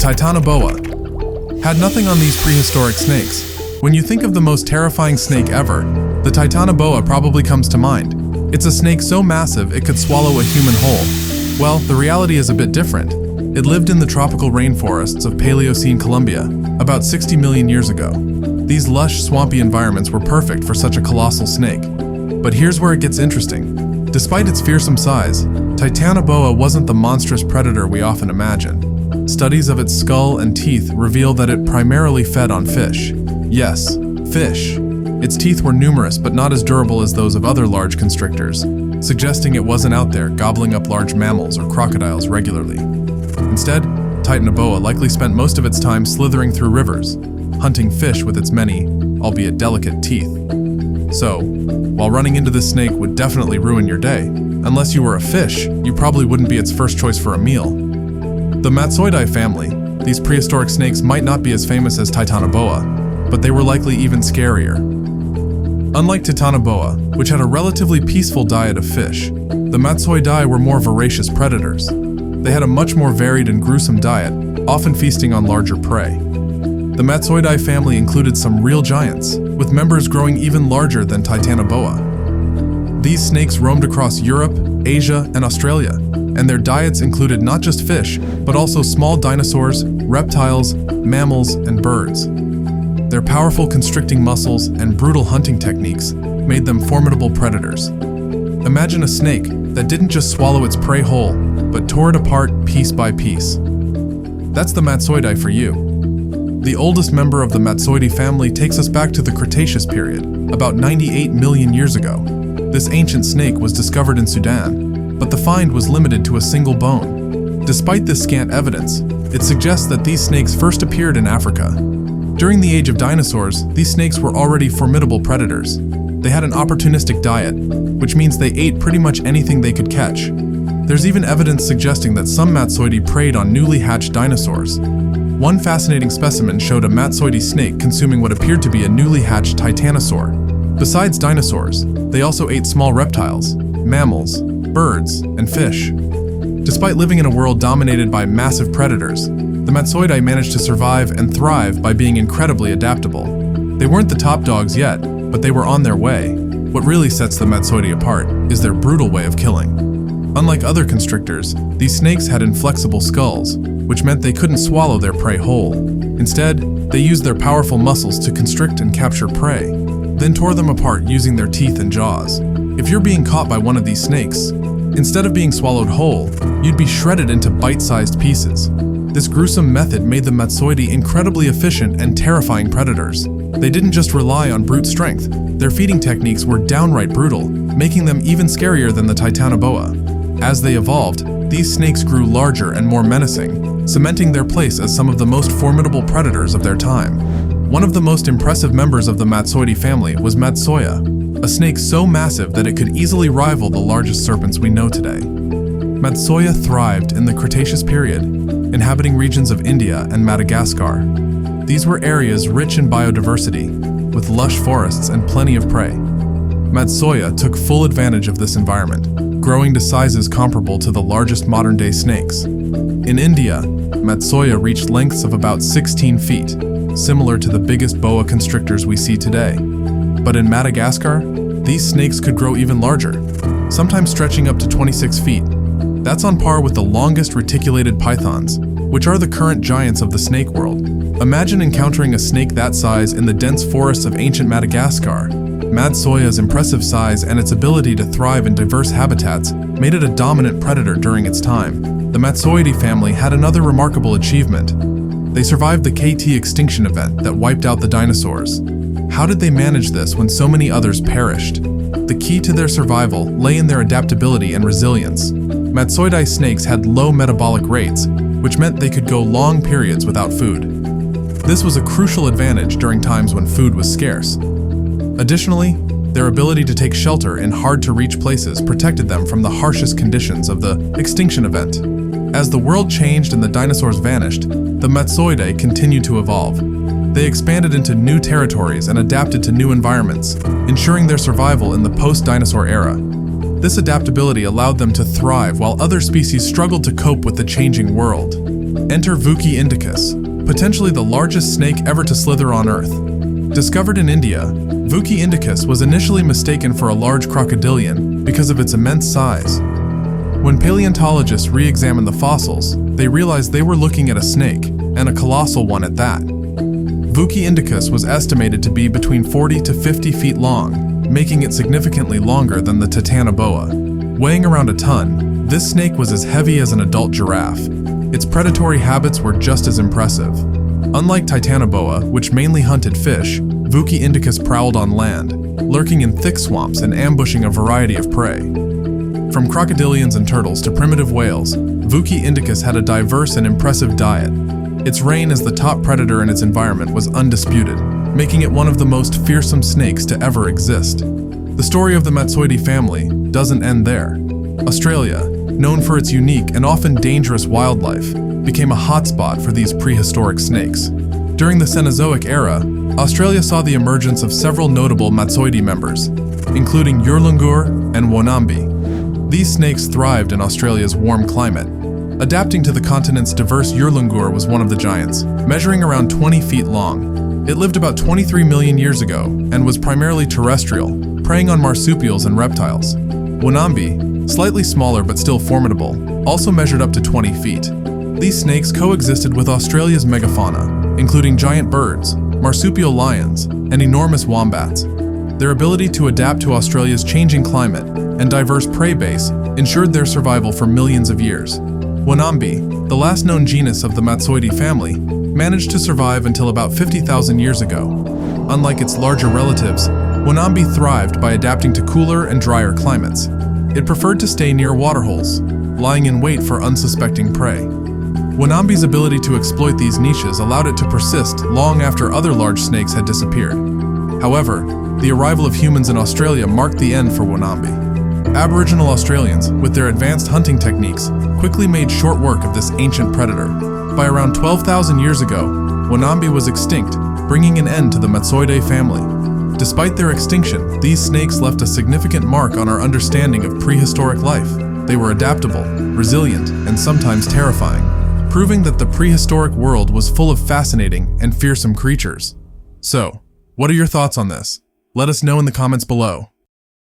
Titanoboa had nothing on these prehistoric snakes. When you think of the most terrifying snake ever, the Titanoboa probably comes to mind. It's a snake so massive it could swallow a human whole. Well, the reality is a bit different. It lived in the tropical rainforests of Paleocene Colombia about 60 million years ago. These lush, swampy environments were perfect for such a colossal snake. But here's where it gets interesting. Despite its fearsome size, Titanoboa wasn't the monstrous predator we often imagine. Studies of its skull and teeth reveal that it primarily fed on fish. Yes, fish. Its teeth were numerous but not as durable as those of other large constrictors, suggesting it wasn't out there gobbling up large mammals or crocodiles regularly. Instead, Titanoboa likely spent most of its time slithering through rivers, hunting fish with its many, albeit delicate, teeth. So, while running into this snake would definitely ruin your day, unless you were a fish, you probably wouldn't be its first choice for a meal. The Matsoidae family, these prehistoric snakes might not be as famous as Titanoboa, but they were likely even scarier. Unlike Titanoboa, which had a relatively peaceful diet of fish, the Matsoidae were more voracious predators. They had a much more varied and gruesome diet, often feasting on larger prey. The Matsoidae family included some real giants, with members growing even larger than Titanoboa. These snakes roamed across Europe, Asia, and Australia, and their diets included not just fish, but also small dinosaurs, reptiles, mammals, and birds. Their powerful constricting muscles and brutal hunting techniques made them formidable predators. Imagine a snake that didn't just swallow its prey whole, but tore it apart piece by piece. That's the Matsoidae for you. The oldest member of the Matsoidae family takes us back to the Cretaceous period, about 98 million years ago. This ancient snake was discovered in Sudan, but the find was limited to a single bone. Despite this scant evidence, it suggests that these snakes first appeared in Africa. During the age of dinosaurs, these snakes were already formidable predators. They had an opportunistic diet, which means they ate pretty much anything they could catch. There's even evidence suggesting that some Matsoidae preyed on newly hatched dinosaurs. One fascinating specimen showed a Matsoidae snake consuming what appeared to be a newly hatched titanosaur. Besides dinosaurs, they also ate small reptiles, mammals, birds, and fish. Despite living in a world dominated by massive predators, the Matsoidae managed to survive and thrive by being incredibly adaptable. They weren't the top dogs yet, but they were on their way. What really sets the Matsoidae apart is their brutal way of killing. Unlike other constrictors, these snakes had inflexible skulls, which meant they couldn't swallow their prey whole. Instead, they used their powerful muscles to constrict and capture prey, then tore them apart using their teeth and jaws. If you're being caught by one of these snakes, instead of being swallowed whole, you'd be shredded into bite-sized pieces. This gruesome method made the Matsoidae incredibly efficient and terrifying predators. They didn't just rely on brute strength, their feeding techniques were downright brutal, making them even scarier than the Titanoboa. As they evolved, these snakes grew larger and more menacing, cementing their place as some of the most formidable predators of their time. One of the most impressive members of the Matsoidae family was Matsoia, a snake so massive that it could easily rival the largest serpents we know today. Matsoia thrived in the Cretaceous period, inhabiting regions of India and Madagascar. These were areas rich in biodiversity, with lush forests and plenty of prey. Matsoia took full advantage of this environment, growing to sizes comparable to the largest modern-day snakes. In India, Matsoia reached lengths of about 16 feet, similar to the biggest boa constrictors we see today. But in Madagascar, these snakes could grow even larger, sometimes stretching up to 26 feet. That's on par with the longest reticulated pythons, which are the current giants of the snake world. Imagine encountering a snake that size in the dense forests of ancient Madagascar. Matsoia's impressive size and its ability to thrive in diverse habitats made it a dominant predator during its time. The Matsoidae family had another remarkable achievement. They survived the KT extinction event that wiped out the dinosaurs. How did they manage this when so many others perished? The key to their survival lay in their adaptability and resilience. Matsoidae snakes had low metabolic rates, which meant they could go long periods without food. This was a crucial advantage during times when food was scarce. Additionally, their ability to take shelter in hard-to-reach places protected them from the harshest conditions of the extinction event. As the world changed and the dinosaurs vanished, the Matsoidae continued to evolve. They expanded into new territories and adapted to new environments, ensuring their survival in the post-dinosaur era. This adaptability allowed them to thrive while other species struggled to cope with the changing world. Enter Vuki indicus, potentially the largest snake ever to slither on Earth. Discovered in India, Vuki indicus was initially mistaken for a large crocodilian because of its immense size. When paleontologists re-examined the fossils, they realized they were looking at a snake, and a colossal one at that. Vuki indicus was estimated to be between 40 to 50 feet long, making it significantly longer than the Titanoboa. Weighing around a ton, this snake was as heavy as an adult giraffe. Its predatory habits were just as impressive. Unlike Titanoboa, which mainly hunted fish, Vuki indicus prowled on land, lurking in thick swamps and ambushing a variety of prey. From crocodilians and turtles to primitive whales, Vuki indicus had a diverse and impressive diet. Its reign as the top predator in its environment was undisputed, making it one of the most fearsome snakes to ever exist. The story of the Matsoidae family doesn't end there. Australia, known for its unique and often dangerous wildlife, became a hotspot for these prehistoric snakes. During the Cenozoic era, Australia saw the emergence of several notable Matsoidae members, including Yurlungur and Wonambi. These snakes thrived in Australia's warm climate. Adapting to the continent's diverse, Yurlungur was one of the giants, measuring around 20 feet long. It lived about 23 million years ago and was primarily terrestrial, preying on marsupials and reptiles. Wonambi, slightly smaller but still formidable, also measured up to 20 feet. These snakes coexisted with Australia's megafauna, including giant birds, marsupial lions, and enormous wombats. Their ability to adapt to Australia's changing climate and diverse prey base ensured their survival for millions of years. Wonambi, the last known genus of the Matsoidae family, managed to survive until about 50,000 years ago. Unlike its larger relatives, Wonambi thrived by adapting to cooler and drier climates. It preferred to stay near waterholes, lying in wait for unsuspecting prey. Wonambi's ability to exploit these niches allowed it to persist long after other large snakes had disappeared. However, the arrival of humans in Australia marked the end for Wonambi. Aboriginal Australians, with their advanced hunting techniques, quickly made short work of this ancient predator. By around 12,000 years ago, Wonambi was extinct, bringing an end to the Matsoidae family. Despite their extinction, these snakes left a significant mark on our understanding of prehistoric life. They were adaptable, resilient, and sometimes terrifying, proving that the prehistoric world was full of fascinating and fearsome creatures. So, what are your thoughts on this? Let us know in the comments below.